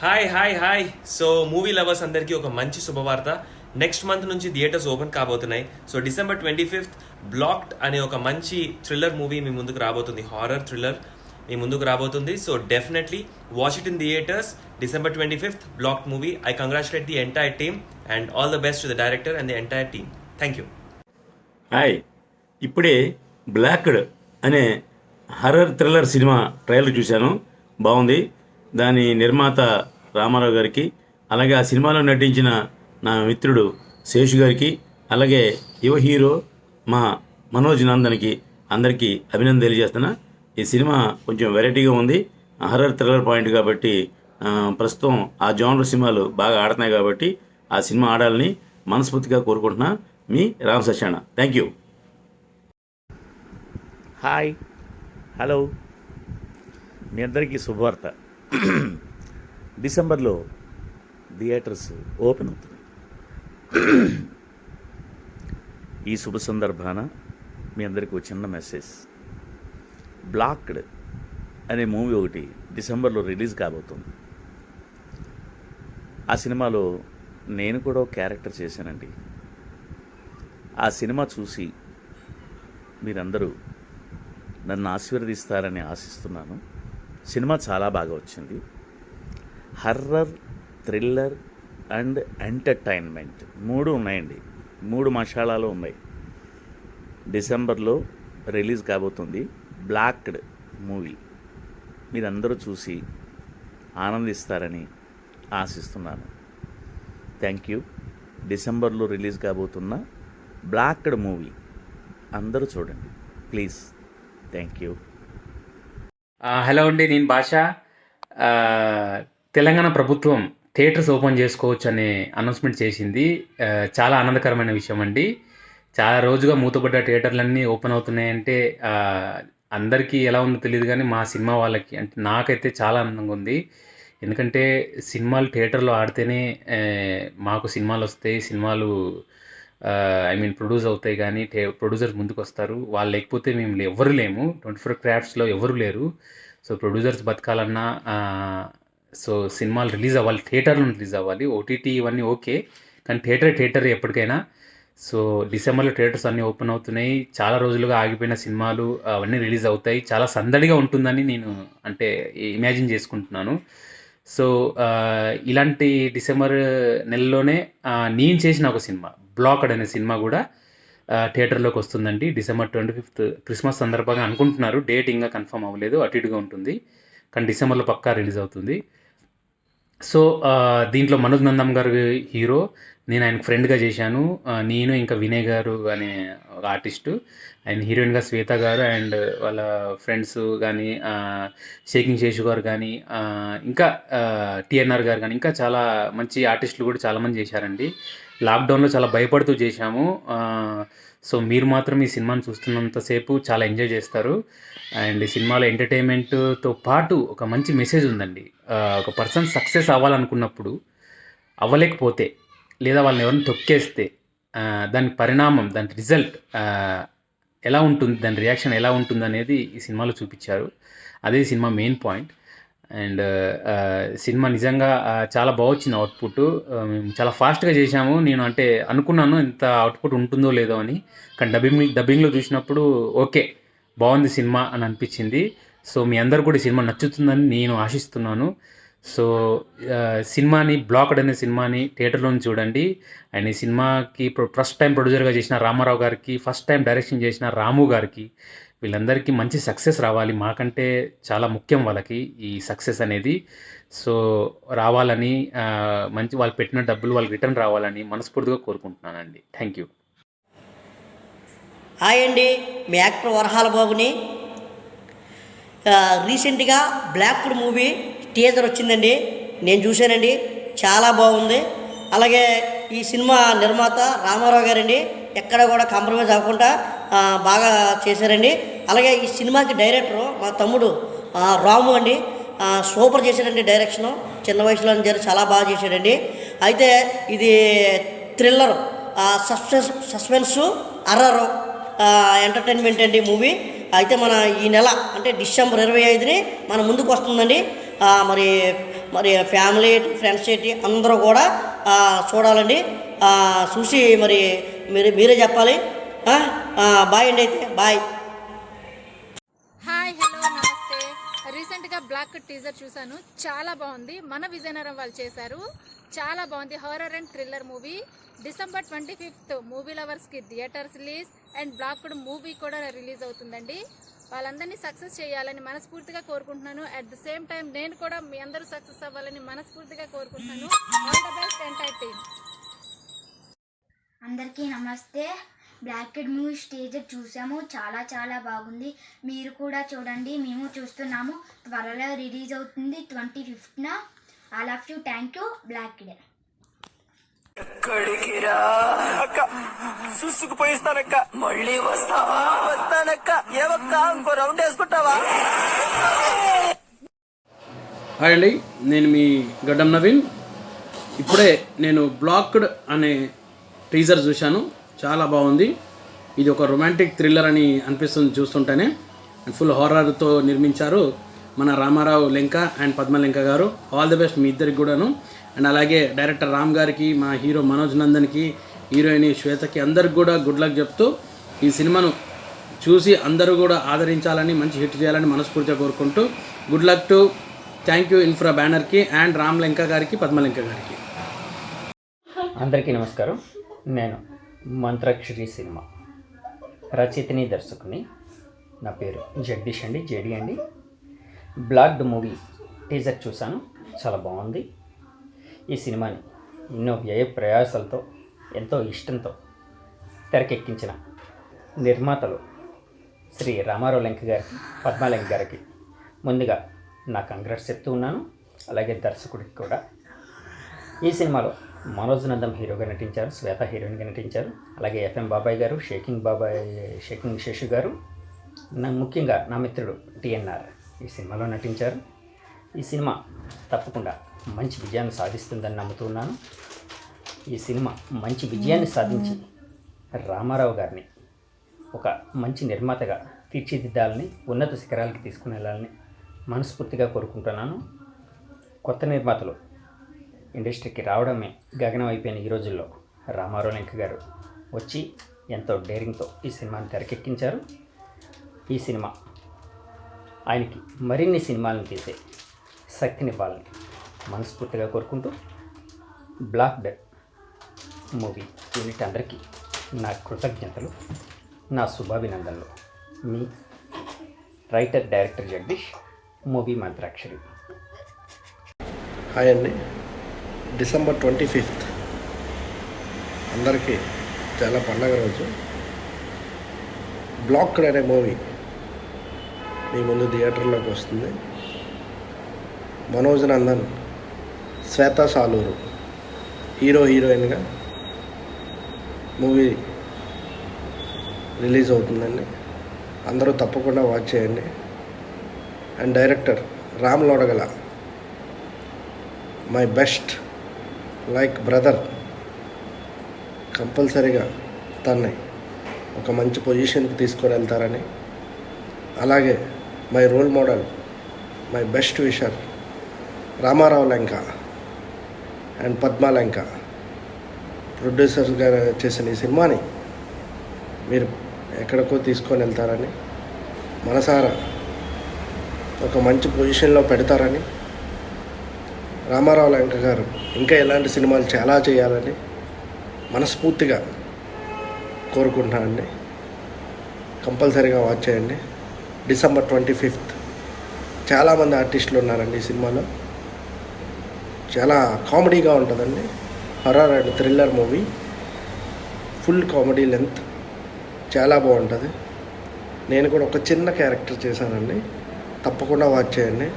Hi hi hi. So movie lovers అందరికీ ఒక మంచి శుభవార్త. నెక్స్ట్ మంత్ నుంచి థియేటర్స్ ఓపెన్ కాబోతున్నాయి. సో December 25th బ్లాక్డ్ అనే ఒక మంచి థ్రిల్లర్ మూవీ మీ ముందుకు రాబోతుంది. హారర్ థ్రిల్లర్ మీ ముందుకు రాబోతుంది. So definitely watch it in theatres. December 25th blocked movie. I congratulate the entire team and all the best to the director and the entire team. Thank you. Hi. ఇప్పుడే blocked అనే horror thriller cinema trailer చూశాను. బాగుంది. దాని నిర్మాత రామారావు గారికి, అలాగే ఆ సినిమాలో నటించిన నా మిత్రుడు శేషు గారికి, అలాగే యువ హీరో మా మనోజ్ నందన్కి అందరికీ అభినందన తెలియజేస్తున్నా. ఈ సినిమా కొంచెం వెరైటీగా ఉంది, హర్రర్ థ్రిల్లర్ పాయింట్ కాబట్టి ప్రస్తుతం ఆ జానర్ సినిమాలు బాగా ఆడుతున్నాయి కాబట్టి ఆ సినిమా ఆడాలని మనస్ఫూర్తిగా కోరుకుంటున్నా. మీ Ram Satyana. Thank you. Hi, hello, మీ అందరికీ శుభవార్త. డిసెంబర్లో థియేటర్స్ ఓపెన్ అవుతున్నాయి. ఈ శుభ సందర్భాన మీ అందరికీ ఒక చిన్న మెసేజ్. బ్లాక్డ్ అనే మూవీ ఒకటి డిసెంబర్లో రిలీజ్ కాబోతుంది. ఆ సినిమాలో నేను కూడా ఒక క్యారెక్టర్ చేశానండి. ఆ సినిమా చూసి మీరందరూ నన్ను ఆశీర్వదిస్తారని ఆశిస్తున్నాను. సినిమా చాలా బాగా వచ్చింది. హర్రర్, థ్రిల్లర్ అండ్ ఎంటర్టైన్మెంట్ మూడు ఉన్నాయండి. మూడు మసాలాలు ఉన్నాయి. డిసెంబర్లో రిలీజ్ కాబోతుంది బ్లాక్డ్ మూవీ. మీరందరూ చూసి ఆనందిస్తారని ఆశిస్తున్నాను. Thank you. డిసెంబర్లో రిలీజ్ కాబోతున్న బ్లాక్డ్ మూవీ అందరూ చూడండి ప్లీజ్. Thank you. హలో అండి, నేను భాష. ఆ, తెలంగాణ ప్రభుత్వం థియేటర్స్ ఓపెన్ చేసుకోవచ్చు అనే అనౌన్స్మెంట్ చేసింది. చాలా ఆనందకరమైన విషయం అండి. చాలా రోజుగా మూతపడ్డ థియేటర్లన్నీ ఓపెన్ అవుతున్నాయంటే అందరికీ ఎలా ఉందో తెలియదు, కానీ మా సినిమా వాళ్ళకి అంటే నాకైతే చాలా ఆనందంగా ఉంది. ఎందుకంటే సినిమాలు థియేటర్లో ఆడితేనే మాకు సినిమాలు వస్తాయి, సినిమాలు ప్రొడ్యూస్ అవుతాయి, కానీ ప్రొడ్యూసర్స్ ముందుకు వస్తారు. వాళ్ళు లేకపోతే మేము ఎవ్వరు లేము. 24 క్రాఫ్ట్స్లో ఎవరు లేరు. సో ప్రొడ్యూసర్స్ బతకాలన్నా సో సినిమాలు రిలీజ్ అవ్వాలి, థియేటర్లో రిలీజ్ అవ్వాలి. ఓటీటీ ఇవన్నీ ఓకే, కానీ థియేటర్ ఎప్పటికైనా. సో డిసెంబర్లో థియేటర్స్ అన్నీ ఓపెన్ అవుతున్నాయి. చాలా రోజులుగా ఆగిపోయిన సినిమాలు అవన్నీ రిలీజ్ అవుతాయి. చాలా సందడిగా ఉంటుందని నేను అంటే ఇమాజిన్ చేసుకుంటున్నాను. సో ఇలాంటి డిసెంబర్ నెలలోనే నేను చేసిన ఒక సినిమా బ్లాక్డ్ అనే సినిమా కూడా థియేటర్లోకి వస్తుందండి. December 25th క్రిస్మస్ సందర్భంగా అనుకుంటున్నారు. డేట్ ఇంకా కన్ఫర్మ్ అవ్వలేదు, అటు ఇటుగా ఉంటుంది, కానీ డిసెంబర్లో పక్కా రిలీజ్ అవుతుంది. సో దీంట్లో మనోజ్ నందన్ గారు హీరో, నేను ఆయన ఫ్రెండ్గా చేశాను. నేను ఇంకా వినయ్ గారు అనే ఒక ఆర్టిస్టు, ఆయన హీరోయిన్గా శ్వేత గారు అండ్ వాళ్ళ ఫ్రెండ్స్ కానీ షేకింగ్ శేషు గారు కానీ ఇంకా టిఎన్ఆర్ గారు కానీ ఇంకా చాలా మంచి ఆర్టిస్టులు కూడా చాలామంది చేశారండి. లాక్డౌన్లో చాలా భయపడుతూ చేశాము. సో మీరు మాత్రం ఈ సినిమాని చూస్తున్నంతసేపు చాలా ఎంజాయ్ చేస్తారు. అండ్ ఈ సినిమాలో ఎంటర్టైన్మెంట్తో పాటు ఒక మంచి మెసేజ్ ఉందండి. ఒక పర్సన్ సక్సెస్ అవ్వాలనుకున్నప్పుడు అవ్వలేకపోతే, లేదా వాళ్ళని ఎవరిని తొక్కేస్తే దాని పరిణామం, దాని రిజల్ట్ ఎలా ఉంటుంది, దాని రియాక్షన్ ఎలా ఉంటుంది అనేది ఈ సినిమాలో చూపించారు. అదే cinema main point. And cinema నిజంగా చాలా బాగా వచ్చింది అవుట్పుట్. మేము చాలా ఫాస్ట్గా చేశాము. నేను అంటే అనుకున్నాను ఇంత అవుట్పుట్ ఉంటుందో లేదో అని, కానీ డబ్బింగ్లో చూసినప్పుడు ఓకే బాగుంది సినిమా అని అనిపించింది. సో మీ అందరు కూడా ఈ సినిమా నచ్చుతుందని నేను ఆశిస్తున్నాను. సో సినిమాని బ్లాక్డ్ అనే సినిమాని థియేటర్లోనే చూడండి. అండ్ ఈ సినిమాకి ఫస్ట్ టైం ప్రొడ్యూసర్గా చేసిన రామారావు గారికి, ఫస్ట్ టైం డైరెక్షన్ చేసిన రాము గారికి, వీళ్ళందరికీ మంచి సక్సెస్ రావాలి. మాకంటే చాలా ముఖ్యం వాళ్ళకి ఈ సక్సెస్ అనేది. సో రావాలని, మంచి వాళ్ళు పెట్టిన డబ్బులు వాళ్ళకి రిటర్న్ రావాలని మనస్ఫూర్తిగా కోరుకుంటున్నానండి. Thank you. హాయ్ అండి, మీ యాక్టర్ వరహాల బాబుని. రీసెంట్గా బ్లాక్డ్ మూవీ టీజర్ వచ్చిందండి, నేను చూశానండి, చాలా బాగుంది. అలాగే ఈ సినిమా నిర్మాత రామారావు గారండి, ఎక్కడ కూడా కాంప్రమైజ్ అవ్వకుండా బాగా చేశారండి. అలాగే ఈ సినిమాకి డైరెక్టరు మా తమ్ముడు రాము అండి, సూపర్ చేశాడండి. డైరెక్షను చిన్న వయసులో చాలా బాగా చేశాడండి. అయితే ఇది థ్రిల్లర్, సస్పెన్సు, హర్రర్ ఎంటర్టైన్మెంట్ అండి మూవీ. అయితే మన ఈ నెల అంటే December 25ని మన ముందుకు వస్తుందండి. మరి మరి ఫ్యామిలీ ఫ్రెండ్స్ ఏంటి అందరూ కూడా చూడాలండి. చూసి మరి మీరే చెప్పాలి. బాయ్ అండి, అయితే బాయ్. హాయ్, హలో, నమస్తే. రీసెంట్గా బ్లాక్ టీజర్ చూశాను, చాలా బాగుంది. మన విజయనగరం వాళ్ళు చేశారు, చాలా బాగుంది. Horror and thriller movie. December 25 movie లవర్స్కి theatres release and blocked movie కూడా రిలీజ్ అవుతుందండి. వాళ్ళందరినీ సక్సెస్ చేయాలని మనస్ఫూర్తిగా కోరుకుంటున్నాను. అట్ ద సేమ్ టైం నేను కూడా మీ అందరూ సక్సెస్ అవ్వాలని మనస్ఫూర్తిగా కోరుకుంటున్నాను. All the best entire team. అందరికీ నమస్తే. బ్లాక్ మూవీ టీజర్ చూసాము, చాలా చాలా బాగుంది. మీరు కూడా చూడండి, మేము చూస్తున్నాము. త్వరలో రిలీజ్ అవుతుంది 25న. All of you, thank you. Black day. ఎక్కడికి రా అక్క, చూసుకుపోయిస్తానక్క. మళ్ళీ వస్తావా? వస్తానక్క. ఏమక్క, ఇంకో రౌండ్ వేసుకుంటావా? హాయ్ అండి, నేను మీ గడ్డం నవీన్. ఇప్పుడే నేను బ్లాక్డ్ అనే టీజర్ చూశాను, చాలా బాగుంది. ఇది ఒక రొమాంటిక్ థ్రిల్లర్ అని అనిపిస్తుంది చూస్తుంటేనే. అండ్ ఫుల్ హారర్తో నిర్మించారు మన రామారావు లెంక అండ్ పద్మ లెంక గారు. ఆల్ ది బెస్ట్ మీ ఇద్దరికి కూడాను. అండ్ అలాగే డైరెక్టర్ రామ్ గారికి, మా హీరో మనోజ్ నందన్కి, హీరోయిన్ శ్వేతకి, అందరికి కూడా గుడ్ లక్ చెప్తూ ఈ సినిమాను చూసి అందరూ కూడా ఆదరించాలని, మంచి హిట్ చేయాలని మనస్ఫూర్తిగా కోరుకుంటూ good luck to thank you infra బ్యానర్కి అండ్ రామ్ లెంక గారికి, పద్మ లెంక గారికి. అందరికీ నమస్కారం. నేను మంత్రాక్షరి సినిమా రచయితని, దర్శకుని. నా పేరు జగదీష్ అండి, జేడి అండి. బ్లాక్డ్ మూవీ టీజర్ చూశాను, చాలా బాగుంది. ఈ సినిమాని ఎన్నో వ్యయ ప్రయాసాలతో, ఎంతో ఇష్టంతో తెరకెక్కించిన నిర్మాతలు శ్రీ రామారావు లెంక గారికి, పద్మా లెంక గారికి ముందుగా నా కంగ్రాట్స్ చెప్తూ ఉన్నాను. అలాగే దర్శకుడికి కూడా. ఈ సినిమాలో మనోజ్ నందం హీరోగా నటించారు, శ్వేత హీరోయిన్గా నటించారు. అలాగే ఎఫ్ఎం బాబాయ్ గారు, షేకింగ్ శేషు గారు, ముఖ్యంగా నా మిత్రుడు టిఎన్ఆర్ ఈ సినిమాలో నటించారు. ఈ సినిమా తప్పకుండా మంచి విజయాన్ని సాధిస్తుందని నమ్ముతున్నాను. ఈ సినిమా మంచి విజయాన్ని సాధించి రామారావు గారిని ఒక మంచి నిర్మాతగా తీర్చిదిద్దాలని, ఉన్నత శిఖరాలకి తీసుకుని వెళ్ళాలని మనస్ఫూర్తిగా కోరుకుంటున్నాను. కొత్త నిర్మాతలు ఇండస్ట్రీకి రావడమే గగనం అయిపోయిన ఈ రోజుల్లో రామారావు లెంక గారు వచ్చి ఎంతో డేరింగ్తో ఈ సినిమాని తెరకెక్కించారు. ఈ సినిమా ఆయనకి మరిన్ని సినిమాలను తీసే శక్తినివ్వాలని మనస్ఫూర్తిగా కోరుకుంటూ బ్లాక్డ్ మూవీ యూనిట్ అందరికీ నా కృతజ్ఞతలు, నా శుభాభినందనలు. మీ writer director Jagadish, movie Mantrakshari. Hi అండి. డిసెంబర్ 25 అందరికీ చాలా పండగ రోజు. బ్లాక్డ్ అనే మూవీ మీ ముందు థియేటర్లోకి వస్తుంది. మనోజ్ నందన్, శ్వేత సాలూరు హీరోయిన్గా మూవీ రిలీజ్ అవుతుందండి. అందరూ తప్పకుండా వాచ్ చేయండి. And director Ram Lodagala, my best like brother. కంపల్సరీగా తన్ని ఒక మంచి పొజిషన్కి తీసుకొని వెళ్తారని, అలాగే my role model, my best wisher Ramarao Lenka and Padma Lenka ప్రొడ్యూసర్గా చేసిన ఈ సినిమాని మీరు ఎక్కడికో తీసుకొని వెళ్తారని, మనసారా ఒక మంచి పొజిషన్లో పెడతారని, రామారావు లెంక గారు ఇంకా ఇలాంటి సినిమాలు చాలా చేయాలని మనస్ఫూర్తిగా కోరుకుంటున్నానండి. కంపల్సరీగా వాచ్ చేయండి. డిసెంబర్ 25 చాలామంది ఆర్టిస్టులు ఉన్నారండి ఈ సినిమాలో. చాలా కామెడీగా ఉంటుందండి. Horror and thriller movie, full comedy length, చాలా బాగుంటుంది. నేను కూడా ఒక చిన్న క్యారెక్టర్ చేశానండి. తప్పకుండా వాచ్ చేయండి.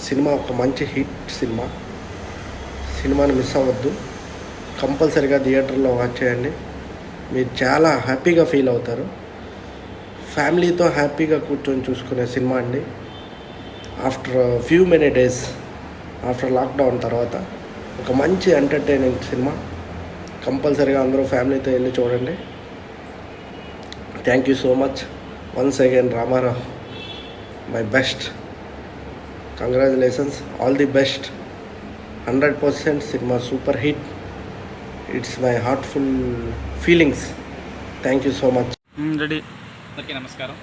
సినిమా ఒక మంచి హిట్ సినిమా. సినిమాని మిస్ అవ్వద్దు. కంపల్సరీగా థియేటర్లో వాచ్ చేయండి. మీరు చాలా హ్యాపీగా ఫీల్ అవుతారు. ఫ్యామిలీతో హ్యాపీగా కూర్చొని చూసుకునే సినిమా అండి. After few many days, after lockdown తర్వాత ఒక మంచి ఎంటర్టైనింగ్ సినిమా. కంపల్సరీగా అందరూ ఫ్యామిలీతో వెళ్ళి చూడండి. Thank you so much once again Ramarao, my best. Congratulations, all the best. 100% cinema super hit. It's my heartful feelings. Thank you so much. Ready. అందరికీ నమస్కారం.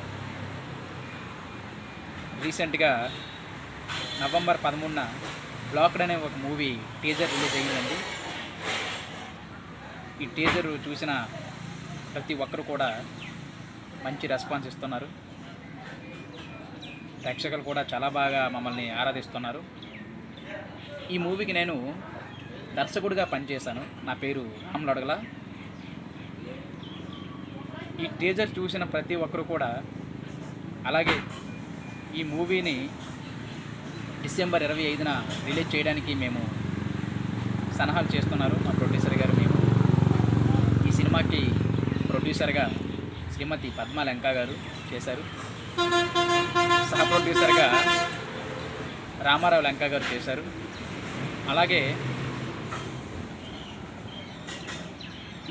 రీసెంట్గా నవంబర్ 13న బ్లాక్డ్ అనే ఒక మూవీ టీజర్ రిలీజ్ అయ్యిందండి. ఈ టీజర్ చూసిన ప్రతి ఒక్కరు కూడా మంచి రెస్పాన్స్ ఇస్తున్నారు. ప్రేక్షకులు కూడా చాలా బాగా మమ్మల్ని ఆరాధిస్తున్నారు. ఈ మూవీకి నేను దర్శకుడిగా పనిచేశాను. నా పేరు రామ్ లొడగల. ఈ టీజర్ చూసిన ప్రతి ఒక్కరు కూడా అలాగే ఈ మూవీని డిసెంబర్ 25న రిలీజ్ చేయడానికి మేము సన్నాహాలు చేస్తున్నారు. మా ప్రొడ్యూసర్ గారు, మేము. ఈ సినిమాకి ప్రొడ్యూసర్గా శ్రీమతి పద్మా లంకా గారు చేశారు. సహ ప్రొడ్యూసర్గా రామారావు లంకా గారు చేశారు. అలాగే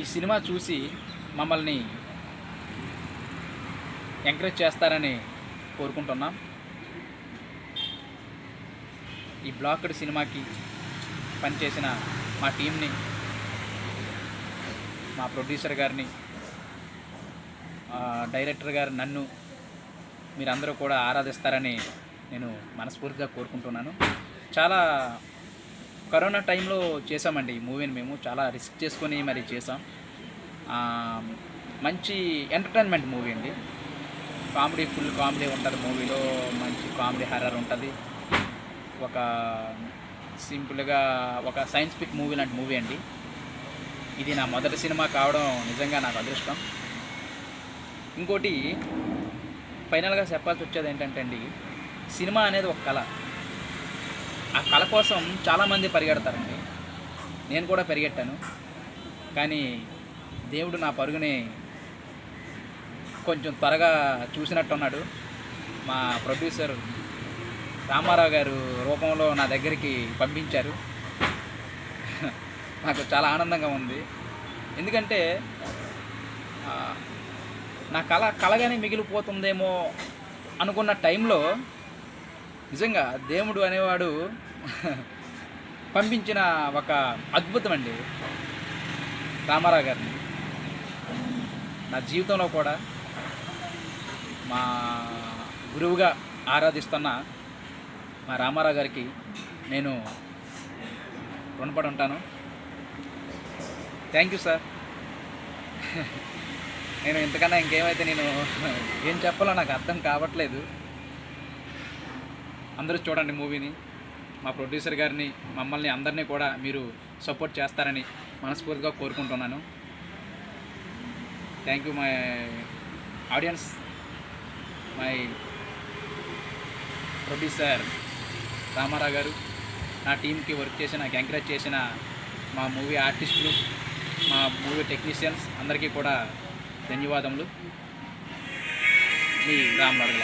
ఈ సినిమా చూసి మమ్మల్ని ఎంకరేజ్ చేస్తారని కోరుకుంటున్నాం. ఈ బ్లాక్డ్ సినిమాకి పనిచేసిన మా టీంని, మా ప్రొడ్యూసర్ గారిని, డైరెక్టర్ గారు, నన్ను మీరందరూ కూడా ఆరాధిస్తారని నేను మనస్ఫూర్తిగా కోరుకుంటున్నాను. చాలా కరోనా టైంలో చేసామండి ఈ మూవీని. మేము చాలా రిస్క్ చేసుకొని మరి చేసాం. మంచి ఎంటర్టైన్మెంట్ మూవీ అండి. కామెడీ, ఫుల్ కామెడీ ఉంటుంది మూవీలో. మంచి కామెడీ, హర్రర్ ఉంటుంది. ఒక సింపుల్గా ఒక సైన్స్ ఫిక్ మూవీ లాంటి మూవీ అండి. ఇది నా మొదటి సినిమా కావడం నిజంగా నాకు అదృష్టం. ఇంకోటి ఫైనల్గా చెప్పాల్సి వచ్చేది ఏంటంటే అండి, సినిమా అనేది ఒక కళ. ఆ కళ కోసం చాలామంది పరిగెడతారండి. నేను కూడా పరిగెట్టాను. కానీ దేవుడు నా పరుగుని కొంచెం త్వరగా చూసినట్టున్నాడు. మా ప్రొడ్యూసర్ రామారావు గారు రూపంలో నా దగ్గరికి పంపించారు. నాకు చాలా ఆనందంగా ఉంది. ఎందుకంటే నా కళగానే మిగిలిపోతుందేమో అనుకున్న టైంలో నిజంగా దేవుడు అనేవాడు పంపించిన ఒక అద్భుతం అండి రామారావు గారిని. నా జీవితంలో కూడా మా గురువుగా ఆరాధిస్తున్న మా రామారావు గారికి నేను రుణపడి ఉంటాను. Thank you sir. నేను ఇంతకన్నా ఇంకేమైతే నేను ఏం చెప్పాలో నాకు అర్థం కావట్లేదు. అందరూ చూడండి మూవీని. మా ప్రొడ్యూసర్ గారిని, మమ్మల్ని అందరినీ కూడా మీరు సపోర్ట్ చేస్తారని మనస్ఫూర్తిగా కోరుకుంటున్నాను. Thank you my audience, my producer Ramarao గారు, నా టీంకి వర్క్ చేసిన, నాకు ఎంకరేజ్ చేసిన మా మూవీ ఆర్టిస్టులు, మా మూవీ టెక్నీషియన్స్ అందరికీ కూడా ధన్యవాదములు. మీ రామ్ లొడగల.